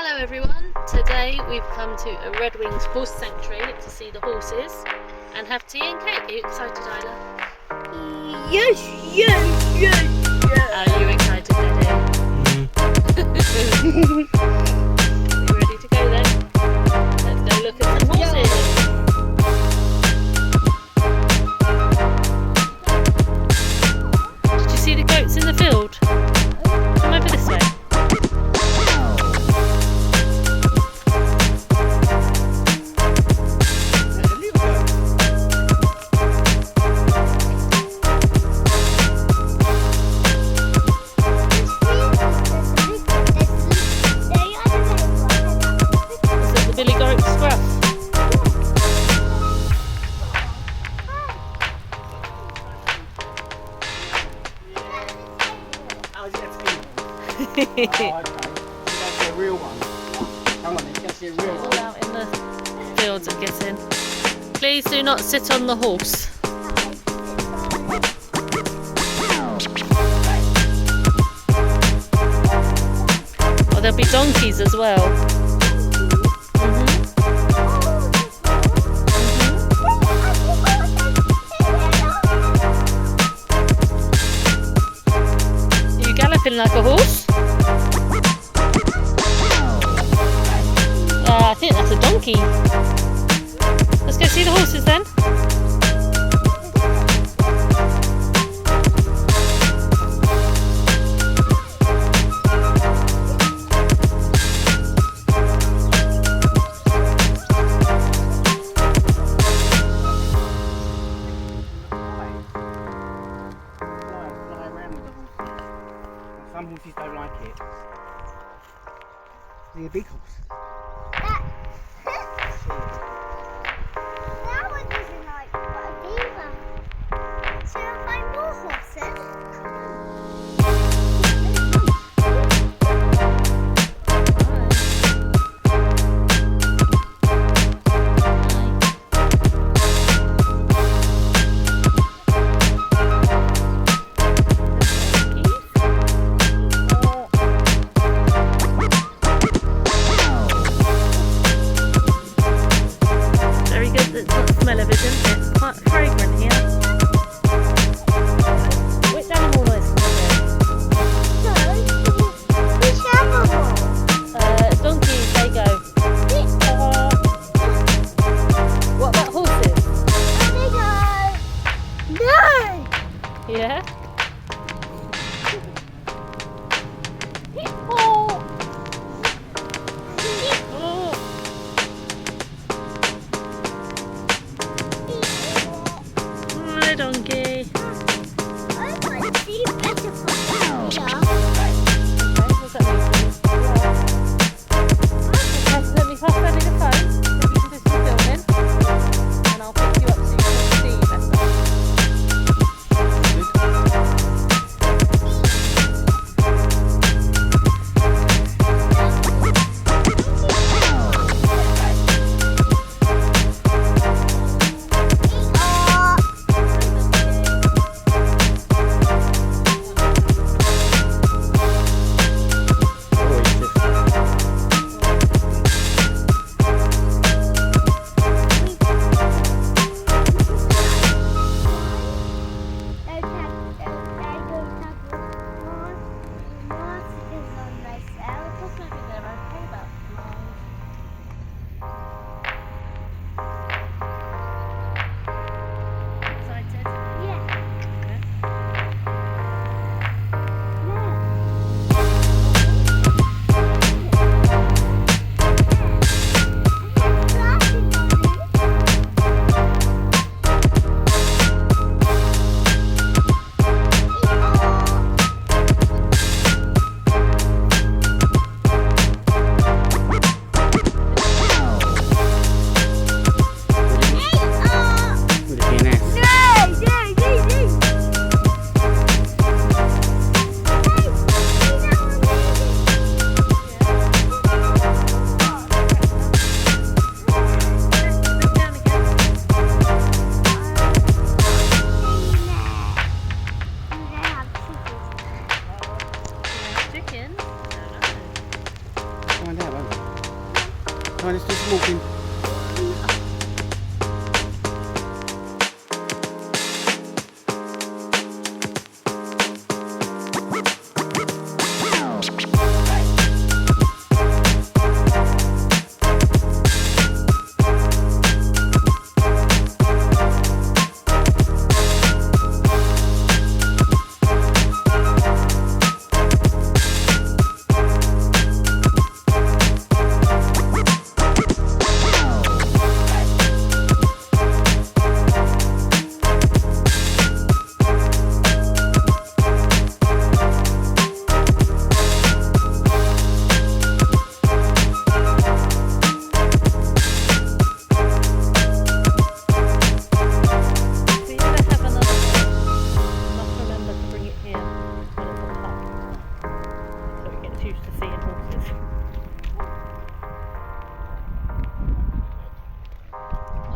Hello everyone, today we've come to a Red Wings horse sanctuary to see the horses and have tea and cake. Are you excited, Isla? Yes. Are you excited, Daddy? Are you ready to go then? Let's go look at some horses. Did you see the goats in the field? Come over this way. Oh, okay. You can see a real one. Come on, you can see a real one. All out in the fields and get in. Please do not sit on the horse. Oh, there'll be donkeys as well. Are you galloping like a horse? I think that's a donkey. Let's go see the horses then. Fly around with the horse. Some horses don't like it. See a big horse. That one doesn't like what either. So I'll find more horses. fine, let's do some walking.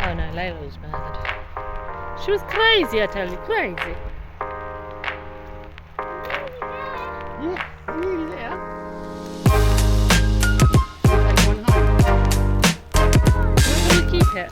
Oh no, Layla was mad. She was crazy, I tell you, crazy. Yeah, we're nearly there. We'll take one home. Where will we keep it?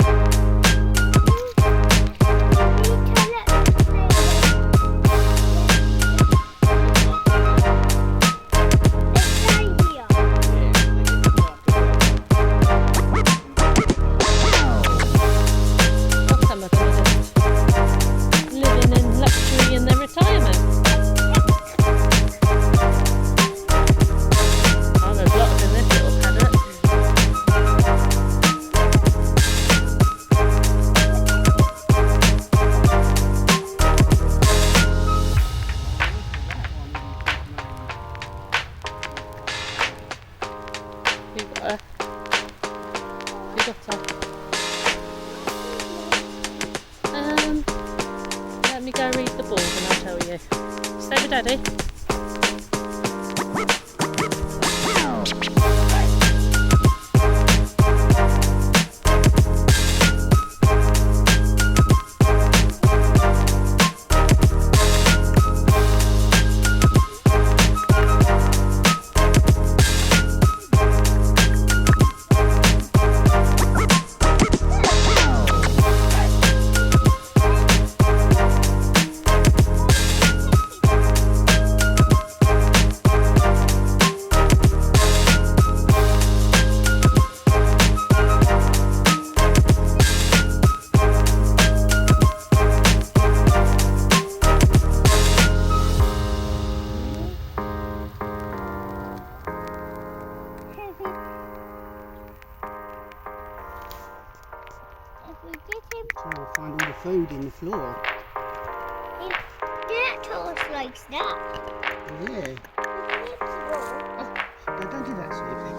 Some of them are just living in luxury in their retirement. Oh, there's lots in this little paddock. We got a let me go read the board and I'll tell you. Stay with Daddy. Trying to find all the food in the floor. Turtles like that. Yeah. Oh, no, don't do that, sweetie.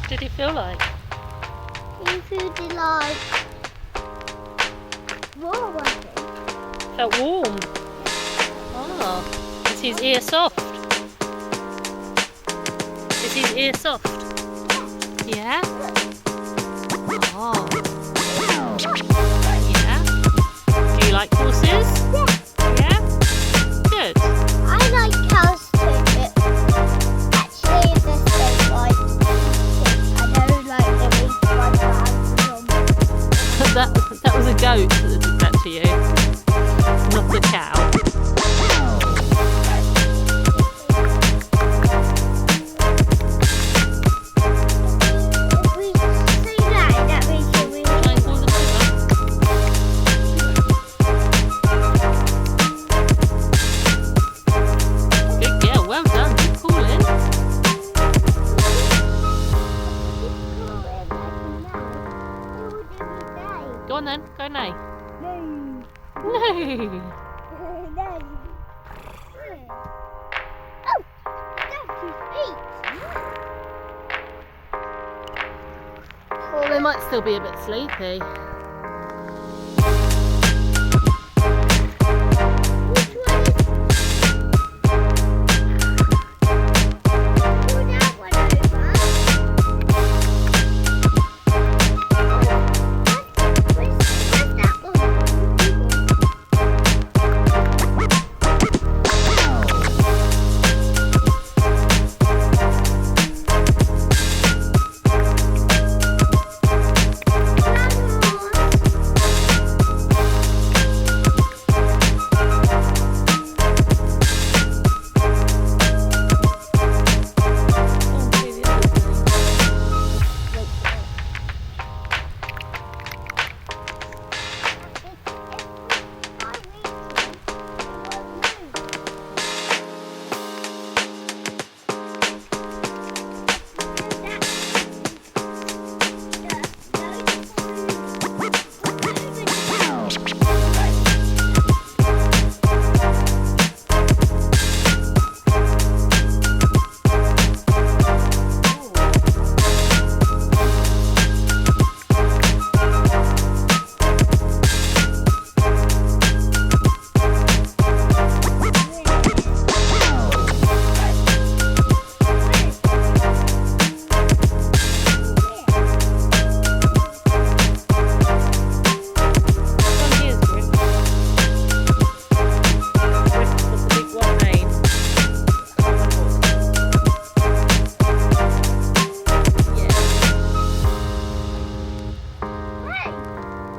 Did it feel like? You feel like warm, I think. Felt warm. Oh, is his ear soft? Is his ear soft? Yeah? Oh. Yeah? Do you like horses? Yeah? Good. I like cows too, but actually this don't like I don't like the meat one That was a goat that did that to you, not a cow. If we say that means we Try and call them over. Good girl, well done. Good calling. Go on then, go nay. No. No. No. Oh, donkey's feet. Well, they might still be a bit sleepy. Which one is? Pull that one over.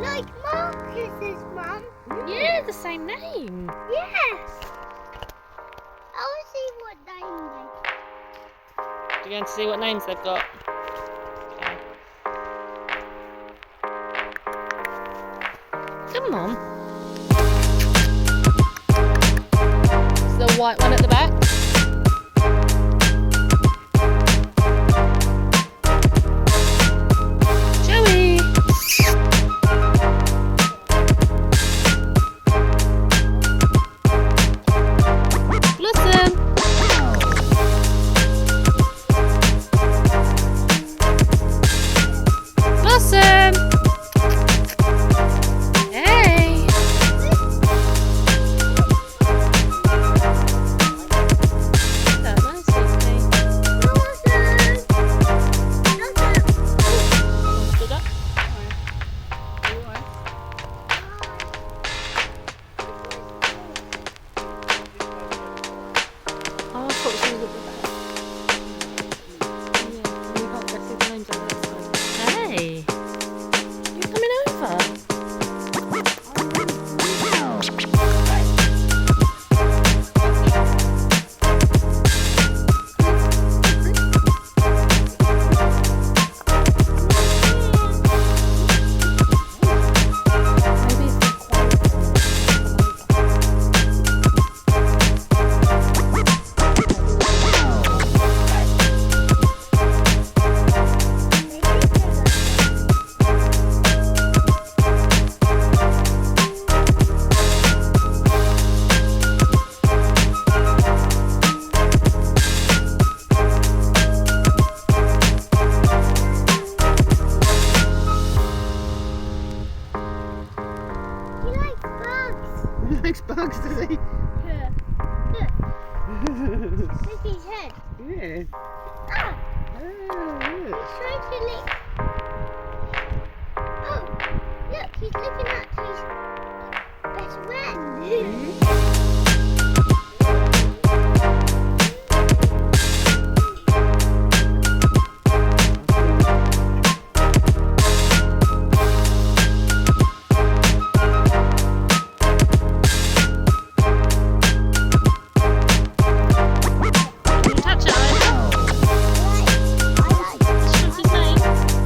Where's that one? Yeah, the same name. Yes. I want to see what name You're going to see what names they've got. Okay. Come on. Is the white one at the back? Joey. Blossom. Blossom. Hey. That nice, sweetie. Stood up. Oh, I thought she was at the back. Yeah, we can't go see the names on that side. Hey, you coming over? Maybe it's the He likes bugs. He likes bugs, does he? Yeah. Look. Look his head. Yeah. Ah, Oh, he's look. trying to lick. Oh, look, he's looking at his best friend. Can you touch it, Ida? I like What's his name?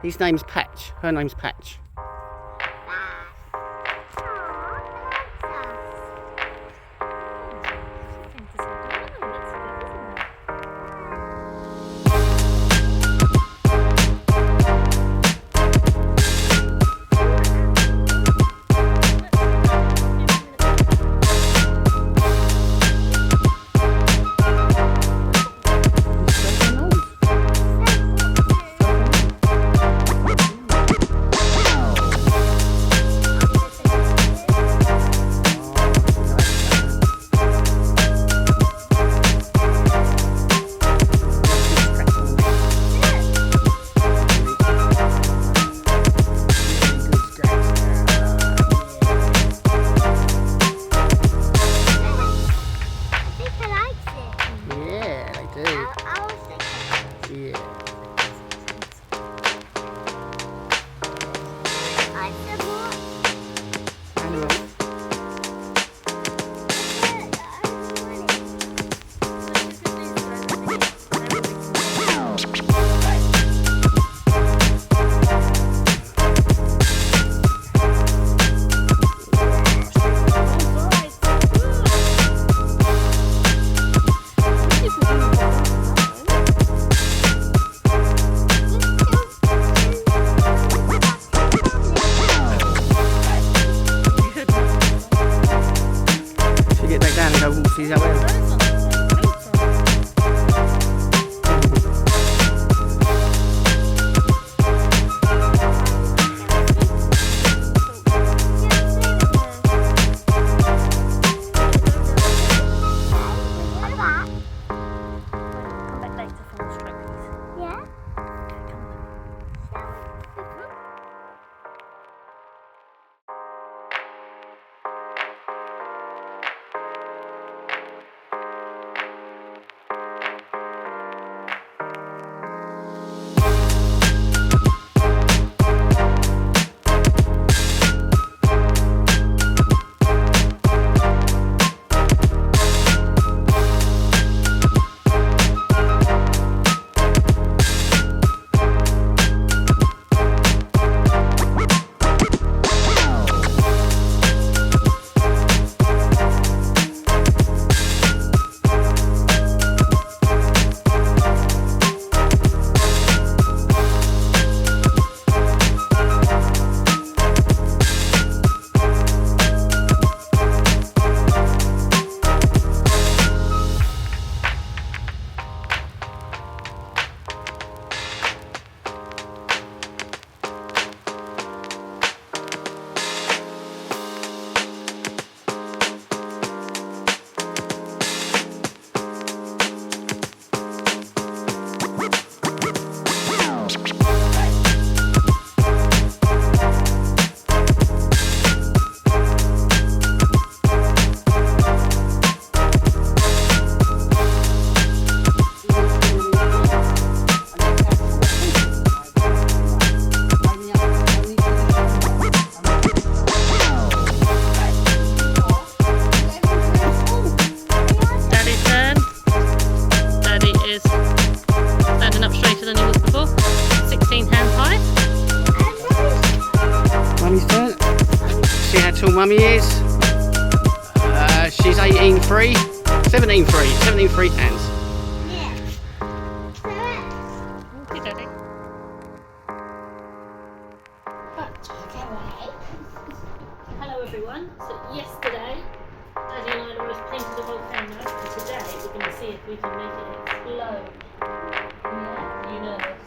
His name's Patch. Her name's Patch. See how well. Mummy is. She's 18.3, 17.3 hands. Okay, Daddy. Hello everyone. So yesterday, Daddy and I painted a volcano, and today we're going to see if we can make it explode. Yeah, you nervous?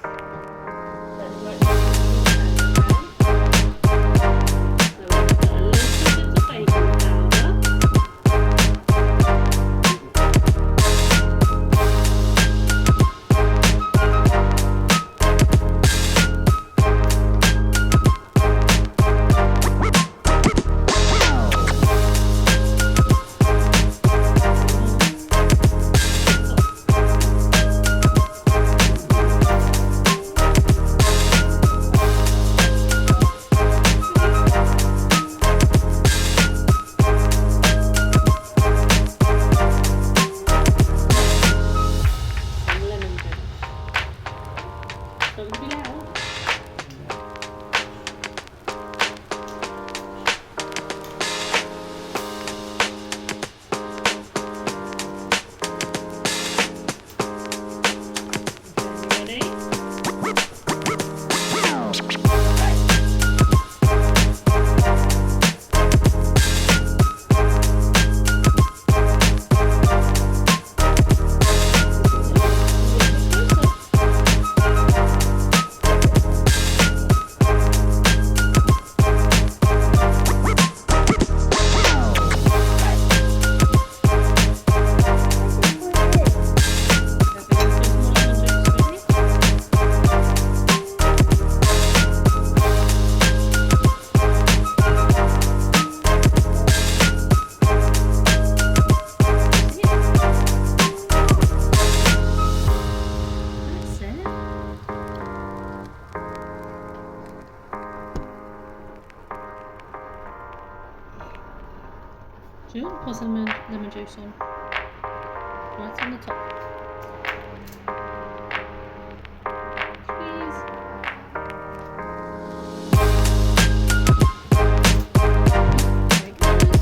Do you want to pour some lemon juice on? Right on the top. Squeeze. There it goes.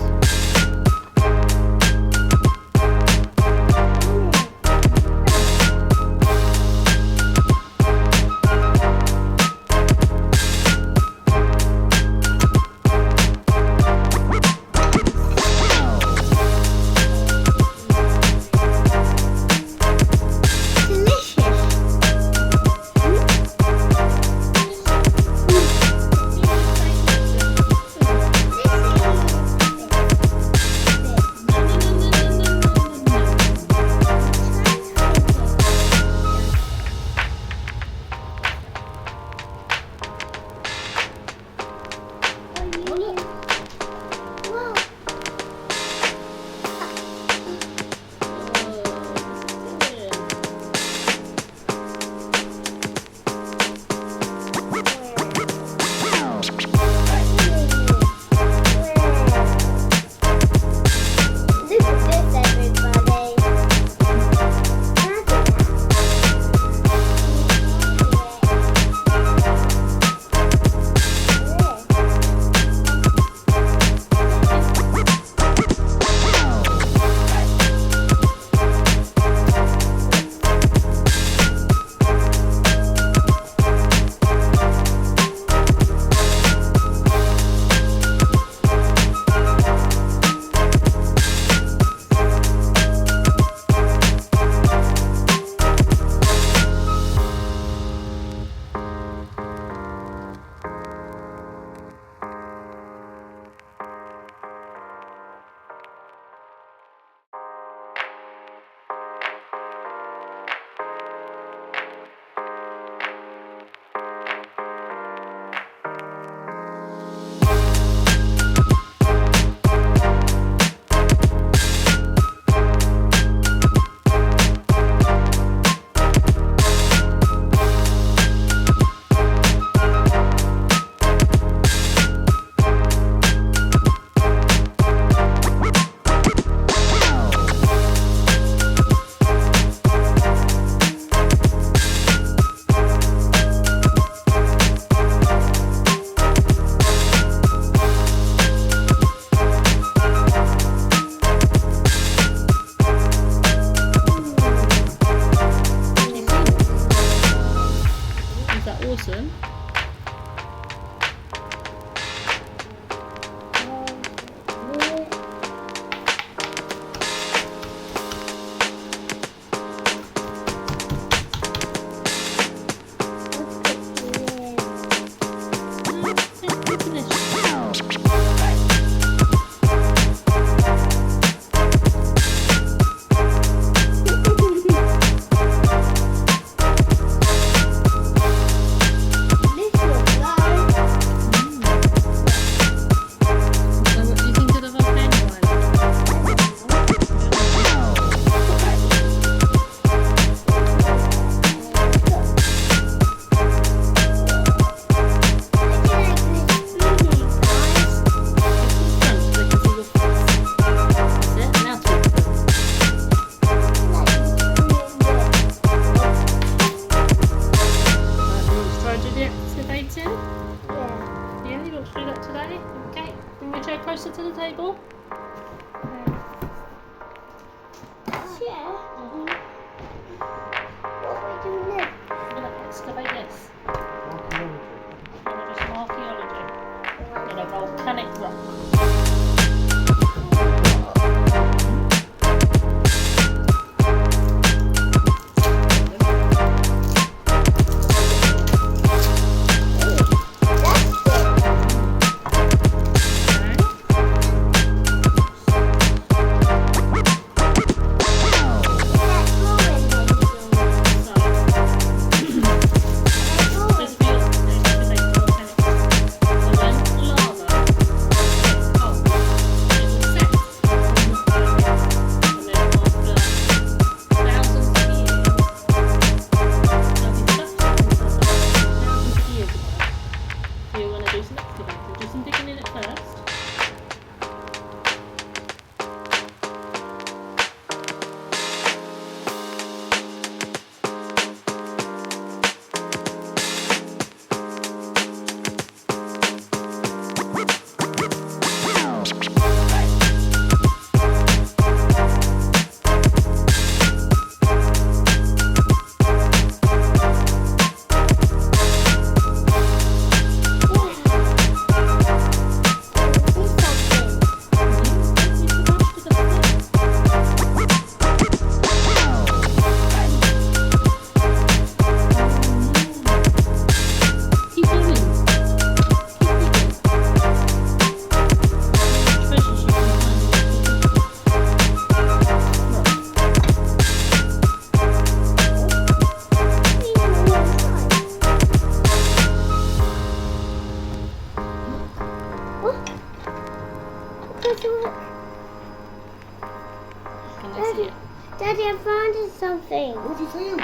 Daddy, Daddy, I found something. What have you found?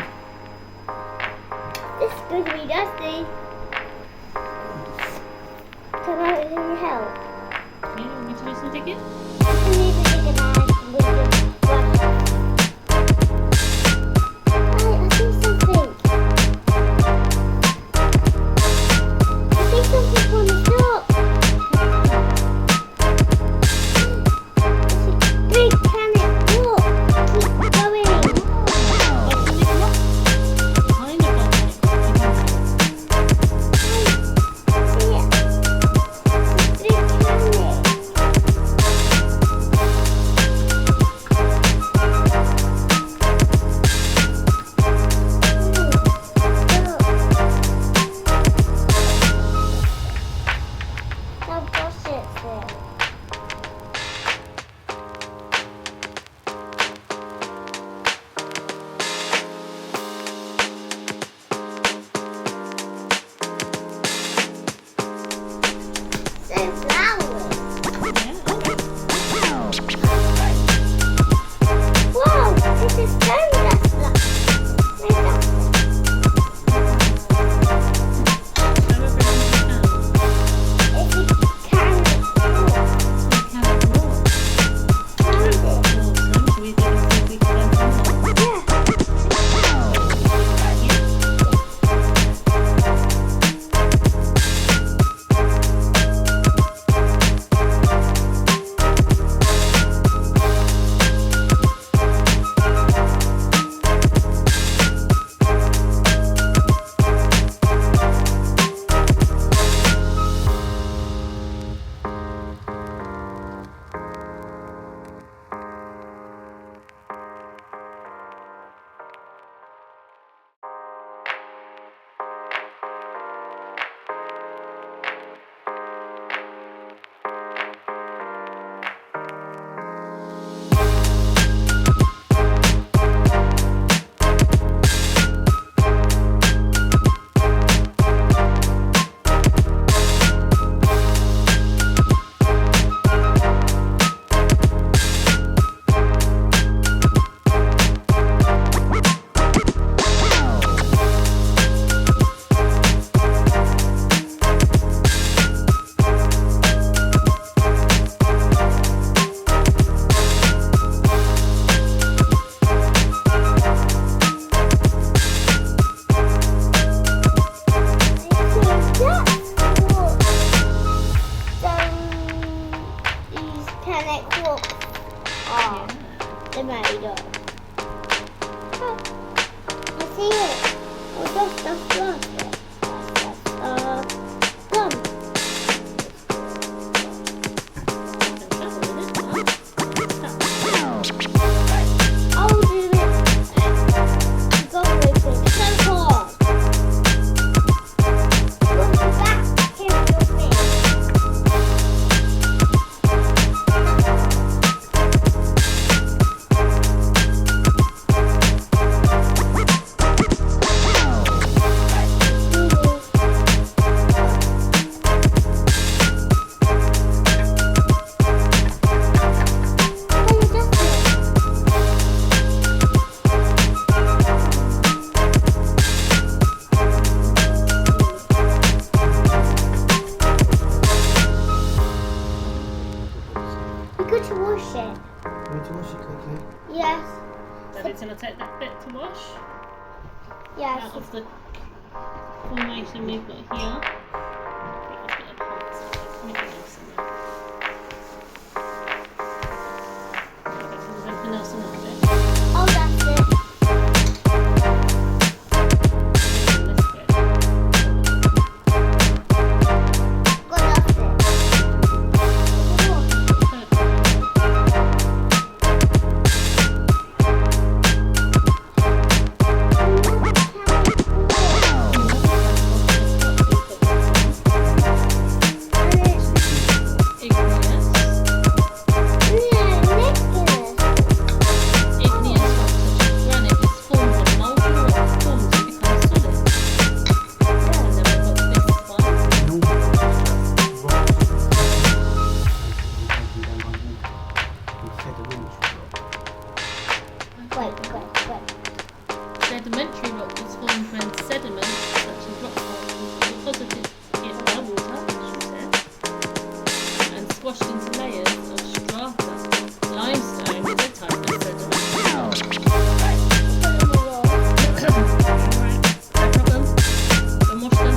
This is going to be dusty. Can I help? Yeah, you want me to do some digging? I need to dig a knife with the brush. I see something. I see something from the shop. It's a big panic. Look, keep going. Volcanic rock? Kind of volcanic rock. See it? It's a big panic. I've got it there. So flowers. Whoa, this is stone dust. It's a can. Found it. Yeah. These panic rocks are they're made of. Oh, I see it. Oh, that's gum. I'll do it. Go with it. So hard. Look at that. Here's your face. We could wash it. You need to wash it quickly. Yes. Daddy's going to take that bit to wash Yes. out of the formation we've got here. Get a bit of parts of it. Anything else in there? I don't think there's anything else in that bit. Oh, that's it. In this bit. Go, that's it. Sedimentary rock is formed when sediment, such as rock particles, are deposited in water, she says, and squashed into layers of strata. Limestone is a type of sediment. Alright, no problem. Go and wash them.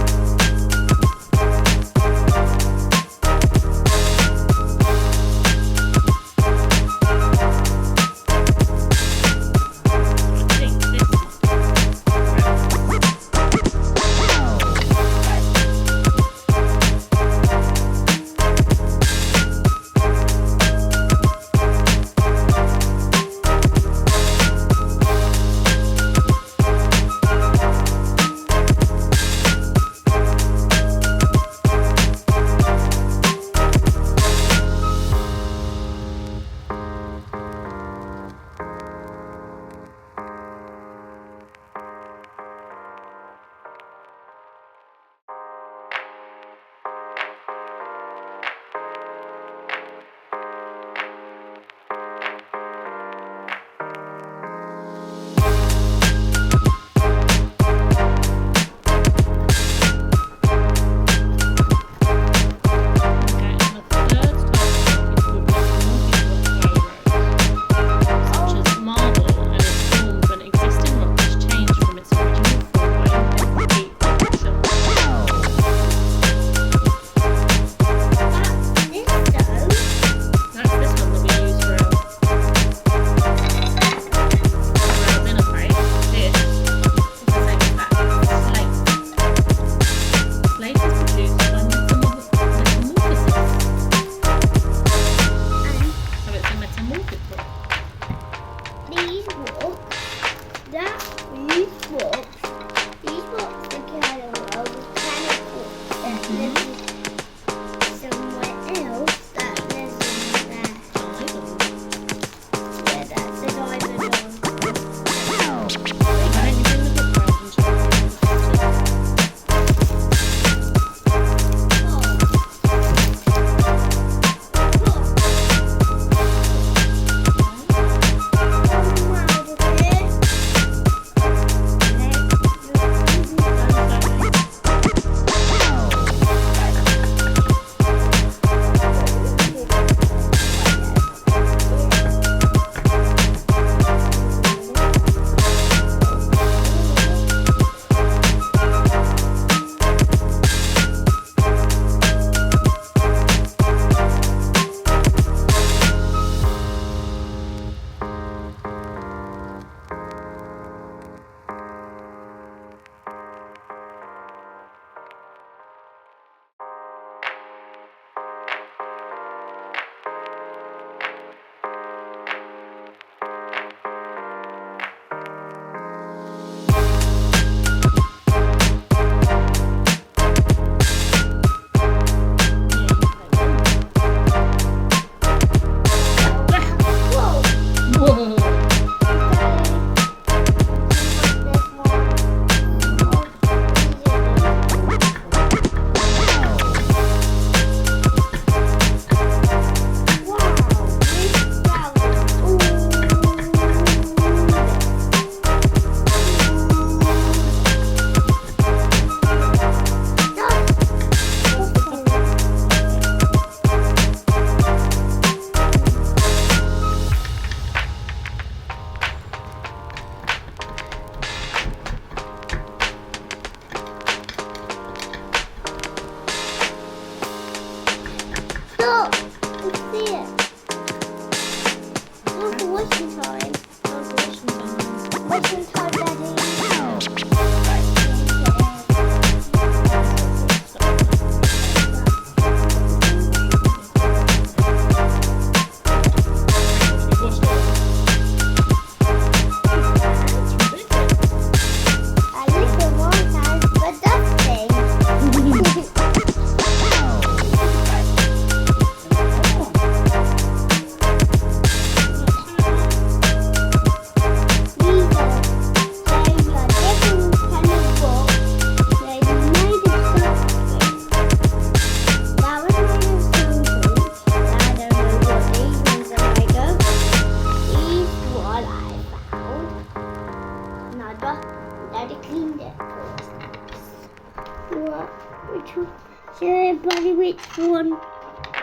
Which one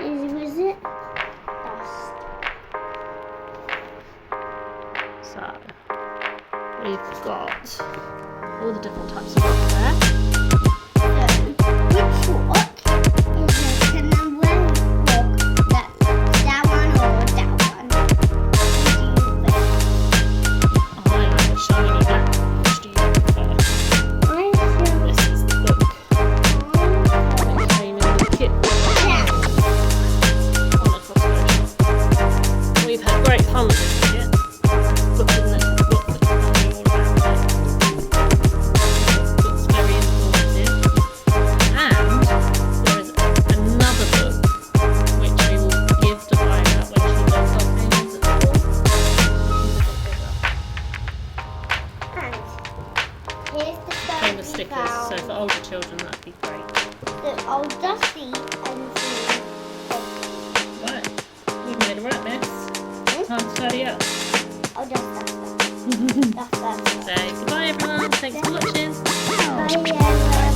is it? Dust. So we've got all the different types of rock there. So, which rock is it? Can I wear rock that one or that one? What I like the shiny black one. Which do you prefer? do you think? This is the book. It came in the kit on a Costco shop. We've had great fun with this kit. Book in this book that tells you all about it. The book's very informative. And there is another book which we will give to Viola when she does volcanoes at school. And here's the Came with stuff we stickers, so found. for older children that'd be great. So I'll just see and see. Right, we've made a wrap, miss. Time to tidy up. I'll just that. Say goodbye everyone, thanks for watching. Bye everyone.